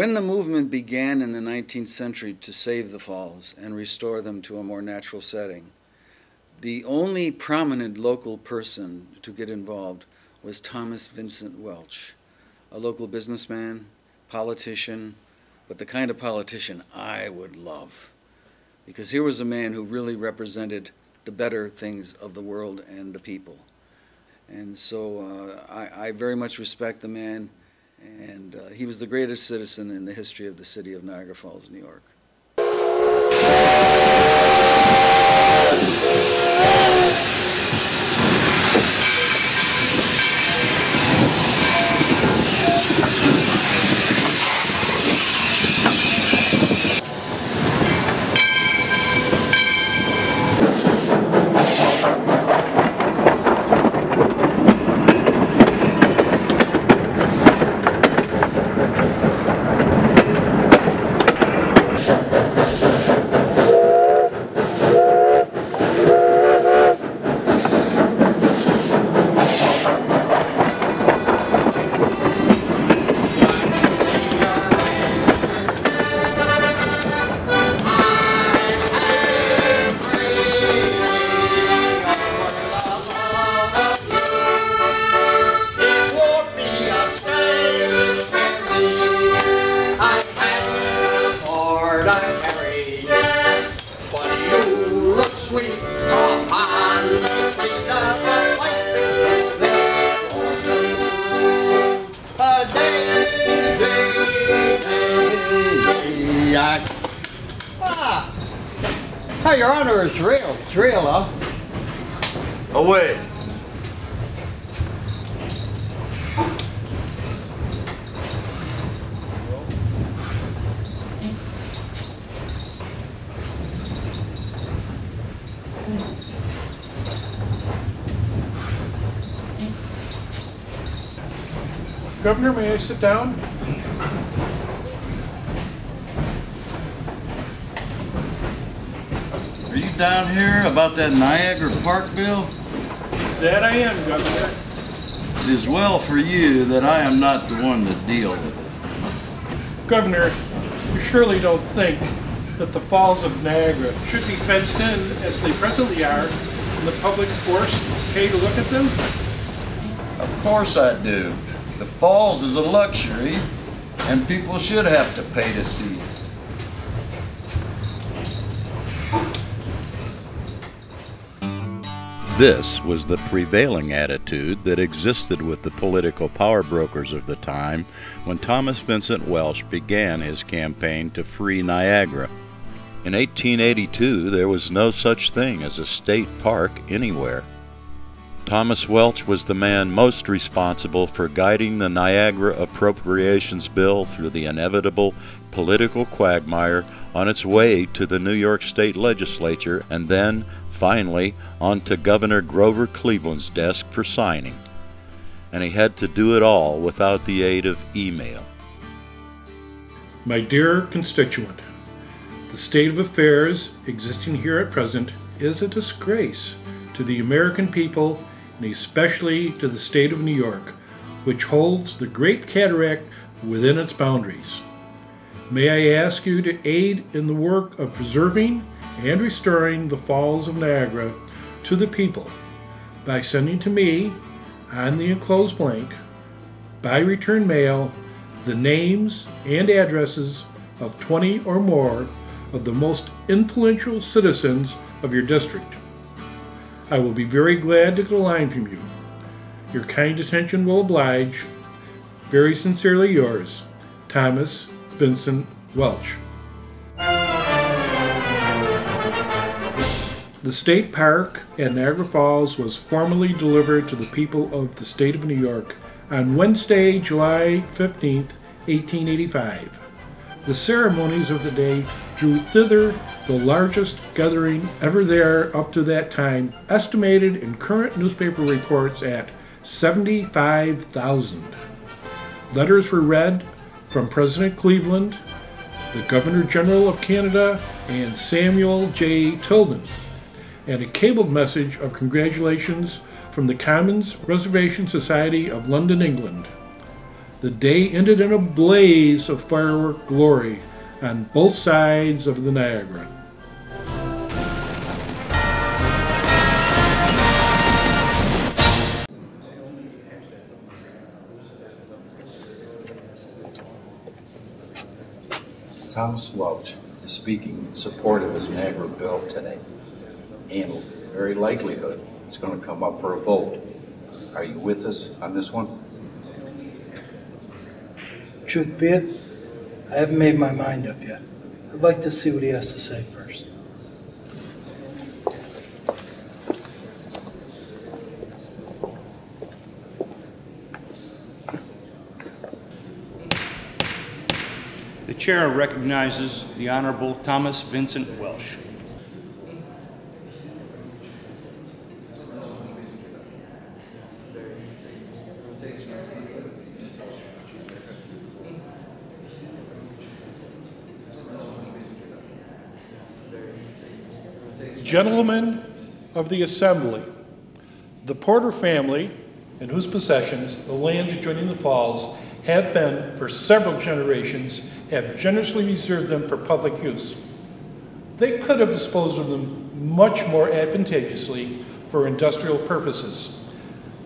When the movement began in the 19th century to save the falls and restore them to a more natural setting, the only prominent local person to get involved was Thomas Vincent Welch, a local businessman, politician, but the kind of politician I would love. Because here was a man who really represented the better things of the world and the people. And so I very much respect the man, and he was the greatest citizen in the history of the city of Niagara Falls, New York. Hey, Your Honor, it's real. It's real, huh? Oh, wait. Governor, may I sit down? Are you down here about that Niagara Park bill? That I am, Governor. It is well for you that I am not the one to deal with it. Governor, you surely don't think that the Falls of Niagara should be fenced in as they presently are and the public forced to pay to look at them? Of course I do. The falls is a luxury, and people should have to pay to see it. This was the prevailing attitude that existed with the political power brokers of the time when Thomas Vincent Welch began his campaign to free Niagara. In 1882, there was no such thing as a state park anywhere. Thomas Welch was the man most responsible for guiding the Niagara Appropriations Bill through the inevitable political quagmire on its way to the New York State Legislature and then, finally, onto Governor Grover Cleveland's desk for signing. And he had to do it all without the aid of email. My dear constituent, the state of affairs existing here at present is a disgrace to the American people and especially to the state of New York, which holds the Great Cataract within its boundaries. May I ask you to aid in the work of preserving and restoring the Falls of Niagara to the people by sending to me, on the enclosed blank, by return mail, the names and addresses of 20 or more of the most influential citizens of your district. I will be very glad to get a line from you. Your kind attention will oblige. Very sincerely yours, Thomas Vincent Welch. The state park at Niagara Falls was formally delivered to the people of the state of New York on Wednesday, July 15, 1885. The ceremonies of the day drew thither the largest gathering ever there up to that time, estimated in current newspaper reports at 75,000. Letters were read from President Cleveland, the Governor General of Canada, and Samuel J. Tilden, and a cabled message of congratulations from the Commons Reservation Society of London, England. the day ended in a blaze of firework glory on both sides of the Niagara. Thomas Welch is speaking in support of his Niagara bill today, and very likelihood it's going to come up for a vote. Are you with us on this one? Truth be it, I haven't made my mind up yet. I'd like to see what he has to say first. The chair recognizes the Honorable Thomas Vincent Welch. Gentlemen of the Assembly, the Porter family, in whose possessions the lands adjoining the falls have been for several generations, have generously reserved them for public use. They could have disposed of them much more advantageously for industrial purposes.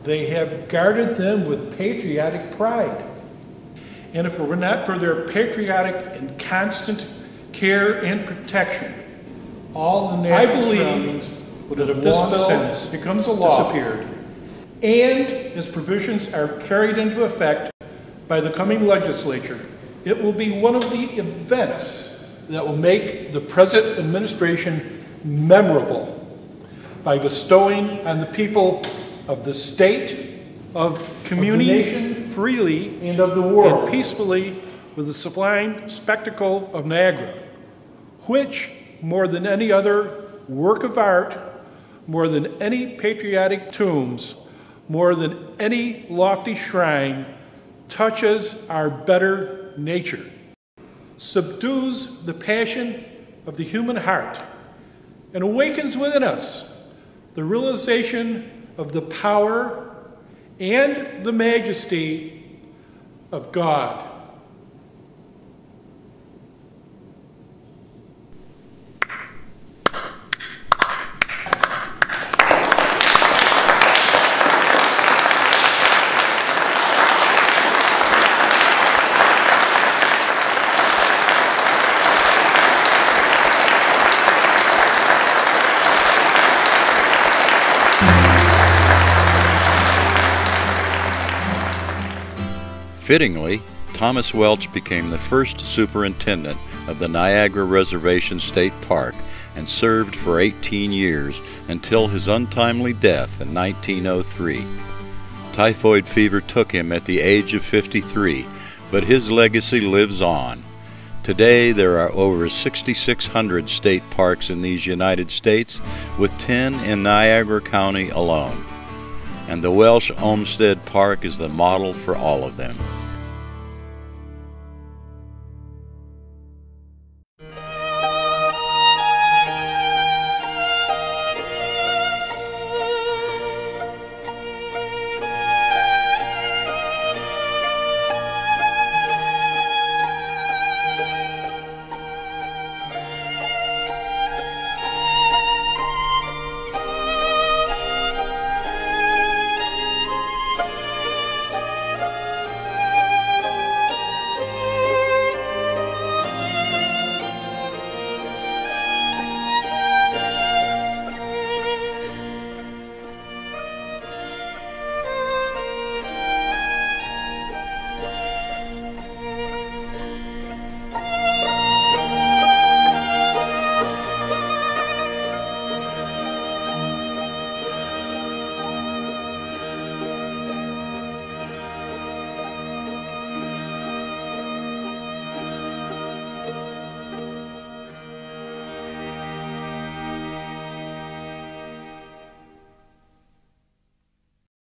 They have guarded them with patriotic pride. And if it were not for their patriotic and constant care and protection, all the natural surroundings would have long since becomes a law disappeared. And as provisions are carried into effect by the coming legislature, it will be one of the events that will make the present administration memorable by bestowing on the people of the state, of community, of the nation freely, and of the world, and peacefully with the sublime spectacle of Niagara, which, more than any other work of art, more than any patriotic tombs, more than any lofty shrine, touches our better nature, subdues the passion of the human heart, and awakens within us the realization of the power and the majesty of God. Fittingly, Thomas Welch became the first superintendent of the Niagara Reservation State Park and served for 18 years until his untimely death in 1903. Typhoid fever took him at the age of 53, but his legacy lives on. Today there are over 6,600 state parks in these United States, with 10 in Niagara County alone. And the Welch Olmsted Park is the model for all of them.